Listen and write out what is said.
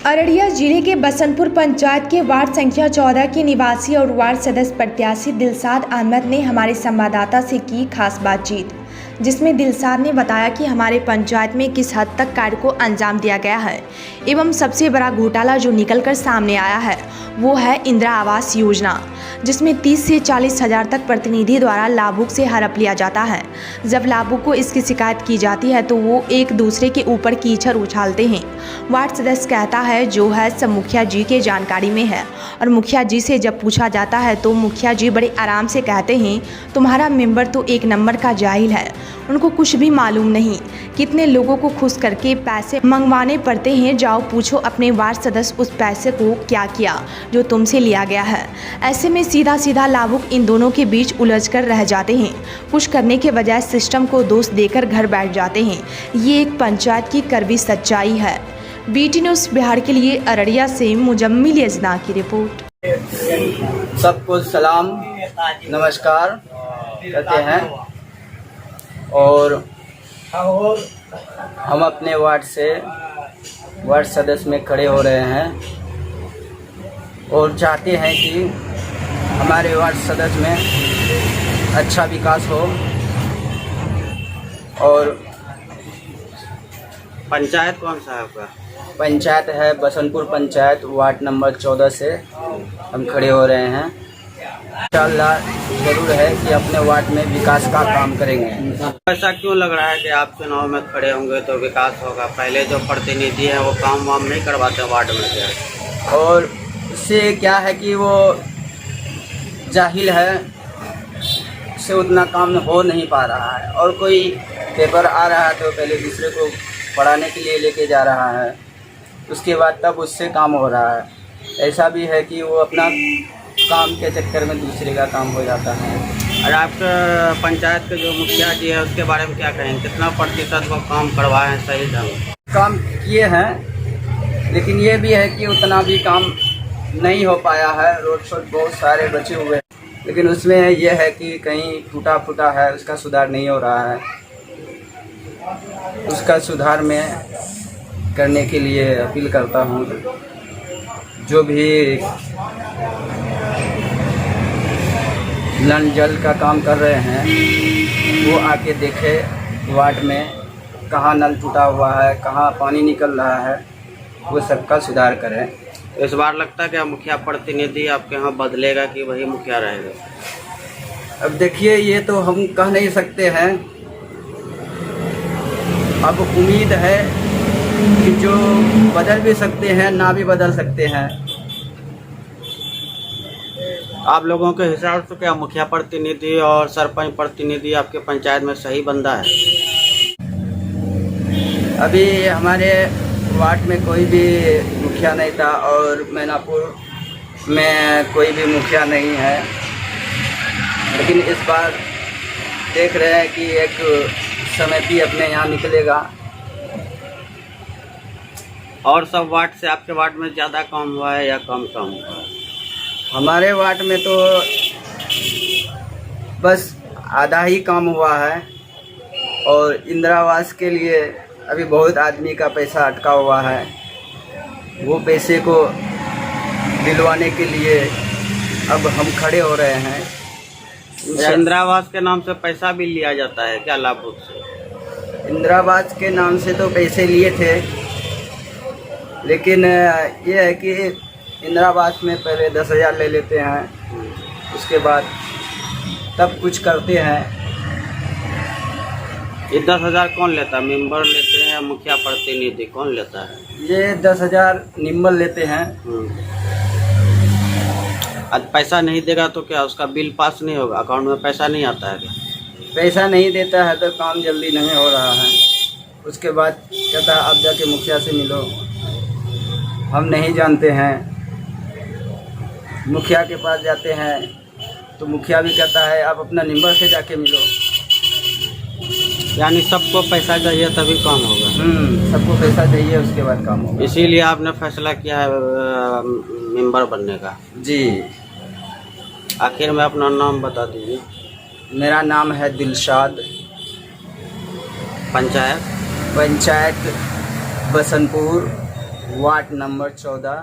अररिया जिले के बसंतपुर पंचायत के वार्ड संख्या 14 के निवासी और वार्ड सदस्य प्रत्याशी दिलशाद अहमद ने हमारे संवाददाता से की खास बातचीत, जिसमें दिलशाद ने बताया कि हमारे पंचायत में किस हद तक कार्य को अंजाम दिया गया है एवं सबसे बड़ा घोटाला जो निकलकर सामने आया है वो है इंदिरा आवास योजना, जिसमें 30 से 40 हज़ार तक प्रतिनिधि द्वारा लाभुक से हड़प लिया जाता है। जब लाभुक को इसकी शिकायत की जाती है तो वो एक दूसरे के ऊपर कीचड़ उछालते हैं। वार्ड सदस्य कहता है जो है सब मुखिया जी के जानकारी में है, और मुखिया जी से जब पूछा जाता है तो मुखिया जी बड़े आराम से कहते हैं तुम्हारा मेंबर तो एक नंबर का जाहिल है, उनको कुछ भी मालूम नहीं, कितने लोगों को खुश करके पैसे मंगवाने पड़ते हैं, जाओ पूछो अपने वार्ड सदस्य उस पैसे को क्या किया जो तुमसे लिया गया है। ऐसे में सीधा सीधा लाभुक इन दोनों के बीच उलझ कर रह जाते हैं, कुछ करने के बजाय सिस्टम को दोष देकर घर बैठ जाते हैं। ये एक पंचायत की कड़वी सच्चाई है। BT न्यूज़ बिहार के लिए अररिया से मुजम्मिल यजना की रिपोर्ट। सबको सलाम नमस्कार कहते हैं और हम अपने वार्ड से वार्ड सदस्य में खड़े हो रहे हैं और चाहते हैं कि हमारे वार्ड सदस्य में अच्छा विकास हो। और पंचायत कौन सा है आपका? पंचायत है बसंतपुर पंचायत, वार्ड नंबर 14 से हम खड़े हो रहे हैं। इंशाअल्लाह जरूर है कि अपने वार्ड में विकास का काम करेंगे। ऐसा क्यों लग रहा है कि आप चुनाव में खड़े होंगे तो विकास होगा? पहले जो प्रतिनिधि है वो काम वाम नहीं करवाते वार्ड में क्या? और इससे क्या है कि वो जाहिल है, इससे उतना काम हो नहीं पा रहा है। और कोई पेपर आ रहा है तो पहले दूसरे को पढ़ाने के लिए लेके जा रहा है, उसके बाद तब उससे काम हो रहा है। ऐसा भी है कि वो अपना काम के चक्कर में दूसरे का काम हो जाता है। और आपके पंचायत के जो मुखिया जी है उसके बारे में क्या कहेंगे? कितना प्रतिशत वो काम करवाए हैं सही ढंग? काम किए हैं, लेकिन ये भी है कि उतना भी काम नहीं हो पाया है। रोड शोड बहुत सारे बचे हुए हैं, लेकिन उसमें यह है कि कहीं टूटा फूटा है, उसका सुधार नहीं हो रहा है। उसका सुधार में करने के लिए अपील करता हूँ, जो भी नल जल का काम कर रहे हैं वो आके देखे वार्ड में कहाँ नल टूटा हुआ है, कहाँ पानी निकल रहा है, वो सबका सुधार करें। तो इस बार लगता है कि मुखिया प्रतिनिधि आपके यहाँ बदलेगा कि वही मुखिया रहेगा? अब देखिए, ये तो हम कह नहीं सकते हैं। अब उम्मीद है कि जो बदल भी सकते हैं, ना भी बदल सकते हैं। आप लोगों के हिसाब से क्या मुखिया प्रतिनिधि और सरपंच प्रतिनिधि आपके पंचायत में सही बंदा है? अभी हमारे वार्ड में कोई भी मुखिया नहीं था और मैनापुर में कोई भी मुखिया नहीं है, लेकिन इस बार देख रहे हैं कि एक समिति अपने यहाँ निकलेगा। और सब वार्ड से आपके वार्ड में ज़्यादा काम हुआ है या कम हुआ है? हमारे वार्ड में तो बस आधा ही काम हुआ है, और इंदिरा आवास के लिए अभी बहुत आदमी का पैसा अटका हुआ है। वो पैसे को दिलवाने के लिए अब हम खड़े हो रहे हैं। इंदिरा आवास के नाम से पैसा भी लिया जाता है क्या लाभुक से? इंदिरा आवास के नाम से तो पैसे लिए थे, लेकिन ये है कि इंदिरा आवास में पहले 10,000 ले लेते हैं, उसके बाद तब कुछ करते हैं। ये 10,000 कौन लेता है? मेंबर लेते हैं या मुखिया प्रतिनिधि कौन लेता है? ये 10,000 निम्बल लेते हैं। आज पैसा नहीं देगा तो क्या उसका बिल पास नहीं होगा? अकाउंट में पैसा नहीं आता है क्या? पैसा नहीं देता है तो काम जल्दी नहीं हो रहा है। उसके बाद कहता है अब जाके मुखिया से मिलो। हम नहीं जानते हैं, मुखिया के पास जाते हैं तो मुखिया भी कहता है आप अपना निम्बर से जाके मिलो। यानी सबको पैसा चाहिए तभी काम होगा? सबको पैसा चाहिए, उसके बाद काम होगा। इसीलिए आपने फैसला किया है मेंबर बनने का? जी। आखिर में अपना नाम बता दीजिए। मेरा नाम है दिलशाद। Panchayat Basantpur ward number 14